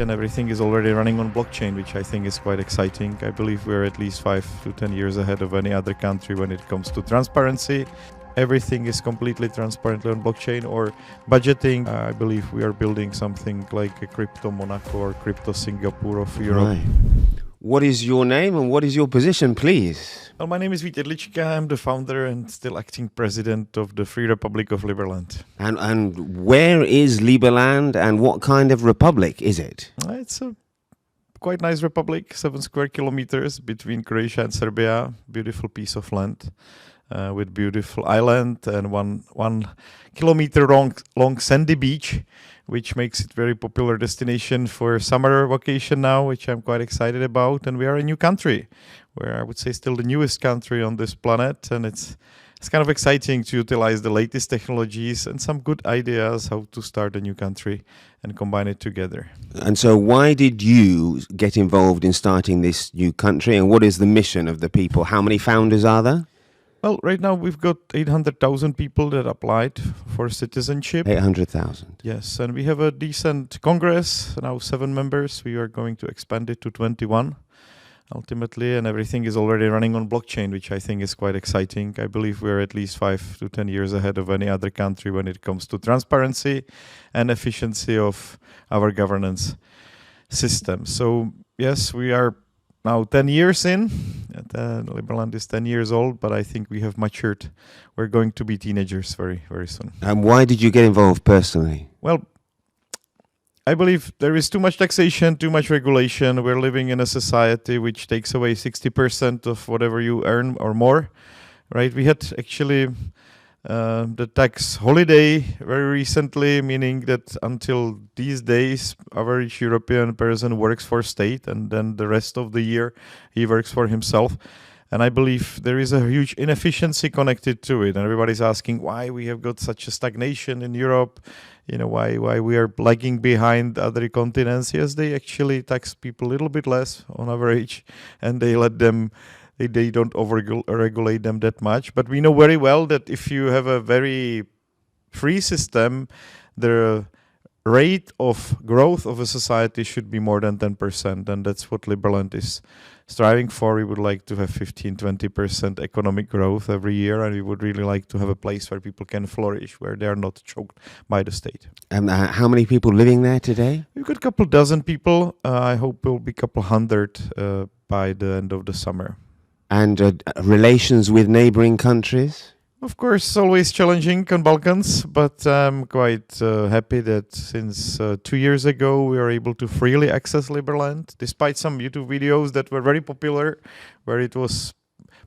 And everything is already running on blockchain, which I think is quite exciting. I believe we're at least 5 to 10 years ahead of any other country when it comes to transparency. Everything is completely transparently on blockchain or budgeting. I believe we are building something like a crypto Monaco or crypto Singapore of Europe. Right. What is your name and what is your position, please? Well, my name is Vít Jedlička. I'm the founder and still acting president of the Free Republic of Liberland. And where is Liberland and what kind of republic is it? It's a quite nice republic, 7 square kilometers between Croatia and Serbia. Beautiful piece of land with beautiful island and one kilometer long sandy beach, which makes it very popular destination for summer vacation now, which I'm quite excited about. And we are a new country, where I would say still the newest country on this planet. And it's kind of exciting to utilize the latest technologies and some good ideas how to start a new country and combine it together. And so why did you get involved in starting this new country and what is the mission of the people? How many founders are there? Well, right now we've got 800,000 people that applied for citizenship. 800,000. Yes, and we have a decent Congress, now 7 members. We are going to expand it to 21 ultimately, and everything is already running on blockchain, which I think is quite exciting. I believe we're at least 5 to 10 years ahead of any other country when it comes to transparency and efficiency of our governance system. So, yes, we are now 10 years in. Liberland is 10 years old, but I think we have matured. We're going to be teenagers very, very soon. And why did you get involved personally? Well, I believe there is too much taxation, too much regulation. We're living in a society which takes away 60% of whatever you earn or more, right? We had actually the tax holiday very recently, meaning that until these days, average European person works for state and then the rest of the year he works for himself. And I believe there is a huge inefficiency connected to it. And everybody's asking why we have got such a stagnation in Europe, why we are lagging behind other continents. Yes, they actually tax people a little bit less on average, and they let them, they don't over-regulate them that much. But we know very well that if you have a very free system, the rate of growth of a society should be more than 10%, and that's what Liberland is striving for. We would like to have 15-20% economic growth every year, and we would really like to have a place where people can flourish, where they are not choked by the state. And how many people living there today? We've got a couple dozen people. I hope we'll be a couple hundred by the end of the summer. And relations with neighboring countries? Of course, it's always challenging on Balkans, but I'm quite happy that since 2 years ago we are able to freely access Liberland, despite some YouTube videos that were very popular, where it was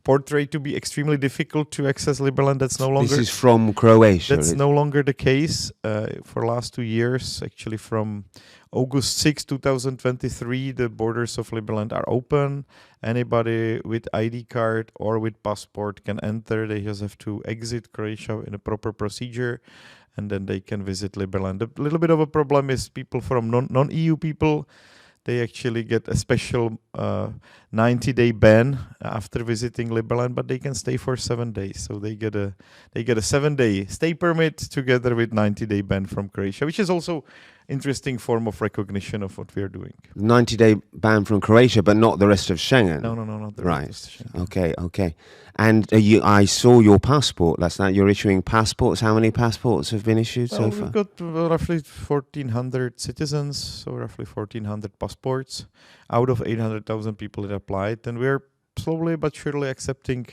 portrayed to be extremely difficult to access Liberland. That's no longer. This is from Croatia. That's no longer the case for the last 2 years. Actually, from August 6, 2023, the borders of Liberland are open. Anybody with ID card or with passport can enter. They just have to exit Croatia in a proper procedure, and then they can visit Liberland. A little bit of a problem is people from non-EU people. They actually get a special 90-day ban after visiting Liberland, but they can stay for 7 days. So they get a 7-day stay permit together with 90-day ban from Croatia, which is also interesting form of recognition of what we are doing. 90-day ban from Croatia, but not the rest of Schengen. No, not the rest of Schengen. Okay. And I saw your passport last night. You're issuing passports. How many passports have been issued so far? We've got roughly 1,400 citizens, so roughly 1,400 passports out of 800,000 people that applied. And we're slowly but surely accepting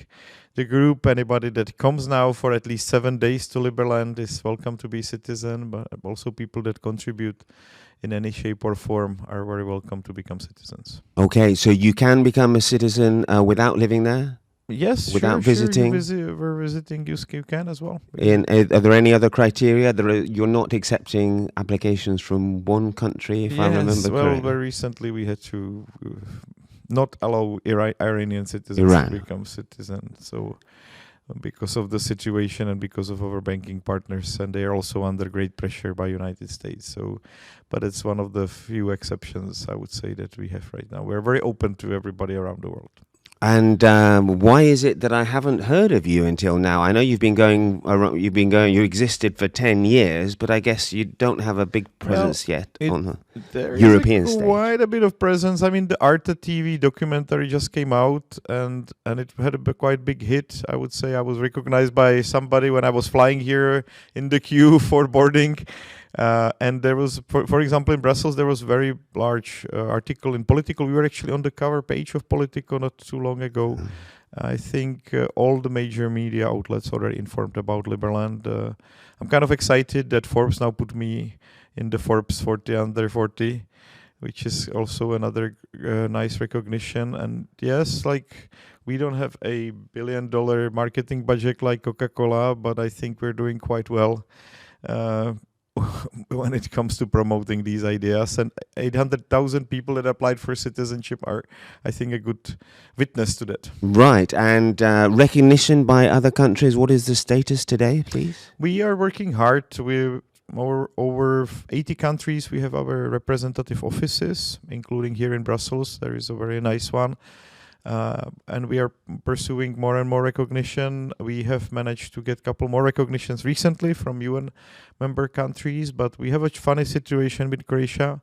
the group. Anybody that comes now for at least 7 days to Liberland is welcome to be a citizen, but also people that contribute in any shape or form are very welcome to become citizens. Okay, so you can become a citizen without living there? Yes, without sure, visiting? We're visiting, you can as well. Are there any other criteria? You're not accepting applications from one country, if I remember correctly? Well, very recently we had to not allow Iranian citizens to become citizens. So because of the situation and because of our banking partners, and they are also under great pressure by United States. So, but it's one of the few exceptions, I would say, that we have right now. We're very open to everybody around the world. And why is it that I haven't heard of you until now? I know you've been going around, you existed for 10 years, but I guess you don't have a big presence yet on the there European is stage. quite a bit of presence. I mean, the Arte TV documentary just came out, and it had a quite big hit. I would say I was recognized by somebody when I was flying here in the queue for boarding. And there was, for example, in Brussels, there was a very large article in Political. We were actually on the cover page of Politico not too long ago. I think all the major media outlets already informed about Liberland. I'm kind of excited that Forbes now put me in the Forbes 40 under 40, which is also another nice recognition. And yes, like, we don't have a $1 billion marketing budget like Coca-Cola, but I think we're doing quite well when it comes to promoting these ideas. And 800,000 people that applied for citizenship are, I think, a good witness to that. Right, and recognition by other countries, what is the status today, please? We are working hard with over 80 countries. We have our representative offices, including here in Brussels. There is a very nice one. And we are pursuing more and more recognition. We have managed to get a couple more recognitions recently from UN member countries, but we have a funny situation with Croatia.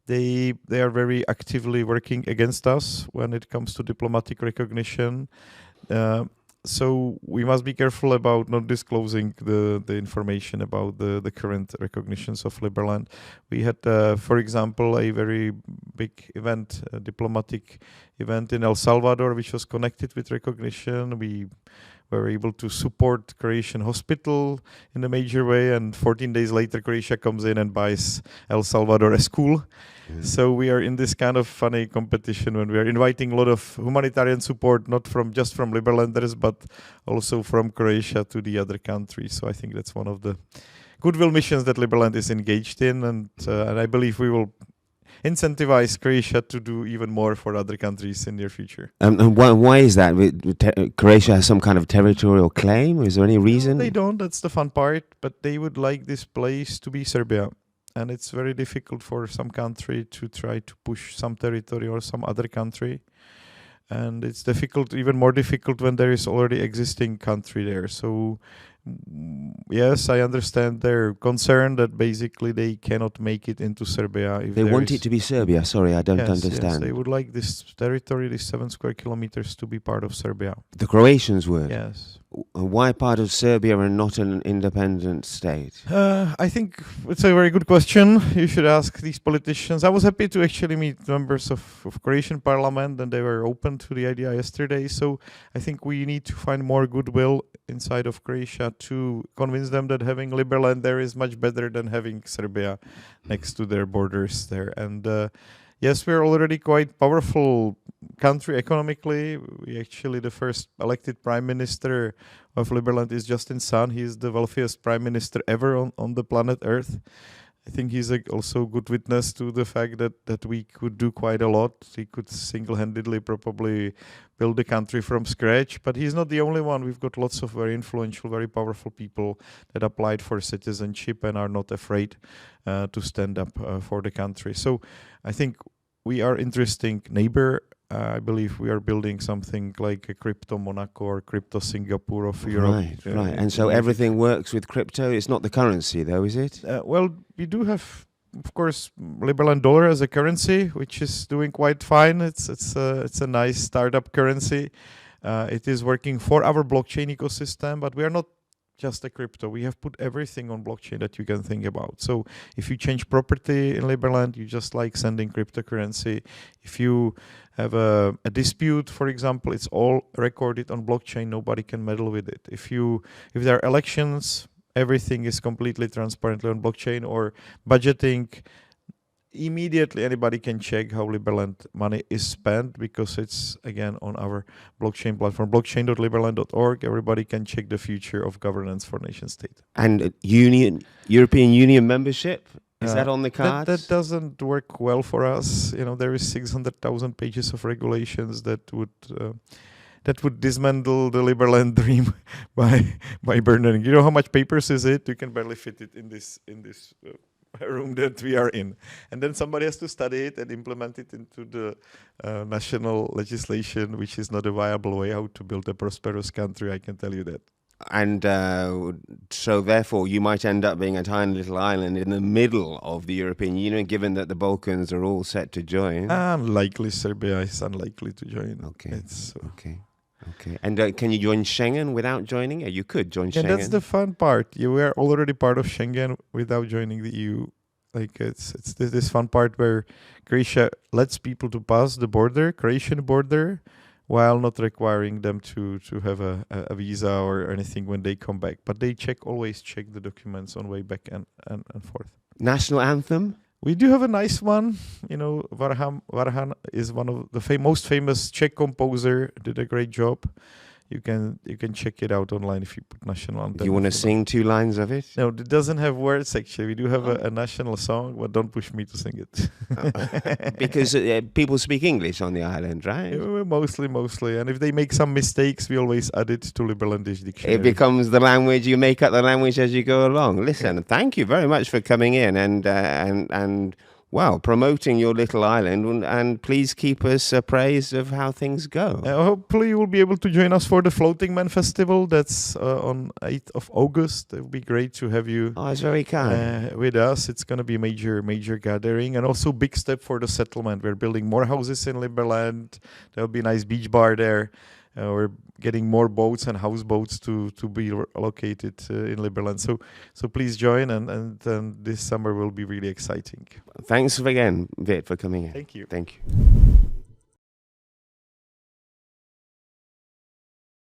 They are very actively working against us when it comes to diplomatic recognition. So we must be careful about not disclosing the information about the current recognitions of Liberland. We had, for example, a very big event, a diplomatic event in El Salvador, which was connected with recognition. We were able to support Croatian hospital in a major way, and 14 days later, Croatia comes in and buys El Salvador a school. So we are in this kind of funny competition when we are inviting a lot of humanitarian support, not just from Liberlanders, but also from Croatia to the other countries. So I think that's one of the goodwill missions that Liberland is engaged in, and I believe we will incentivize Croatia to do even more for other countries in near future. And why is that? Croatia has some kind of territorial claim? Is there any reason? No, they don't. That's the fun part. But they would like this place to be Serbia. And it's very difficult for some country to try to push some territory or some other country. And it's difficult, even more difficult when there is already existing country there. So yes, I understand their concern that basically they cannot make it into Serbia. If they want it to be Serbia. Sorry, I don't understand. Yes, they would like this territory, these 7 square kilometers, to be part of Serbia. The Croatians would? Yes. Why part of Serbia and not an independent state? I think it's a very good question. You should ask these politicians. I was happy to actually meet members of Croatian parliament, and they were open to the idea yesterday. So I think we need to find more goodwill inside of Croatia to convince them that having Liberland there is much better than having Serbia next to their borders there. And yes, we're already quite powerful country economically. We actually, the first elected prime minister of Liberland is Justin Sun. He is the wealthiest prime minister ever on the planet Earth. I think he's also a good witness to the fact that we could do quite a lot. He could single-handedly probably build the country from scratch, but he's not the only one. We've got lots of very influential, very powerful people that applied for citizenship and are not afraid to stand up for the country. So I think we are interesting neighbor. I believe we are building something like a crypto Monaco or crypto Singapore of Europe. Right. And so everything works with crypto. It's not the currency, though, is it? Well, we do have, of course, Liberland dollar as a currency, which is doing quite fine. It's a nice startup currency. It is working for our blockchain ecosystem, but we are not just a crypto. We have put everything on blockchain that you can think about. So if you change property in Liberland, you just like sending cryptocurrency. If you have a dispute, for example, it's all recorded on blockchain. Nobody can meddle with it. If there are elections, everything is completely transparently on blockchain. Or budgeting, immediately anybody can check how Liberland money is spent because it's, again, on our blockchain platform, blockchain.liberland.org. Everybody can check the future of governance for nation state. And European Union membership, is that on the cards? That doesn't work well for us. There is 600,000 pages of regulations that would dismantle the Liberland dream by burning. You know how much papers is it? You can barely fit it in this room that we are in. And then somebody has to study it and implement it into the national legislation, which is not a viable way how to build a prosperous country, I can tell you that. And so, therefore, you might end up being a tiny little island in the middle of the European Union, given that the Balkans are all set to join. Unlikely. Serbia is unlikely to join. Okay. Okay. And can you join Schengen without joining? You could join Schengen. And that's the fun part. You were already part of Schengen without joining the EU. Like it's this fun part where Croatia lets people to pass the border, Croatian border, while not requiring them to have a visa or anything when they come back. But they always check the documents on way back and forth. National anthem? We do have a nice one. You know, Varhan is one of the most famous Czech composer, did a great job. You can check it out online if you put national anthem. You want to sing 2 lines of it? No, it doesn't have words actually. We do have a national song, but don't push me to sing it. Because people speak English on the island, right? Mostly. And if they make some mistakes, we always add it to Liberlandish dictionary. It becomes the language, you make up the language as you go along. Listen, thank you very much for coming in and wow, promoting your little island, and please keep us appraised of how things go. Hopefully you will be able to join us for the Floating Man Festival. That's on 8th of August. It would be great to have you it's very kind. with us. It's going to be a major gathering, and also big step for the settlement. We're building more houses in Liberland. There will be a nice beach bar there. We're getting more boats and houseboats to be located in Liberland. So please join, and this summer will be really exciting. Thanks again, Vit, for coming in. Thank you. Thank you.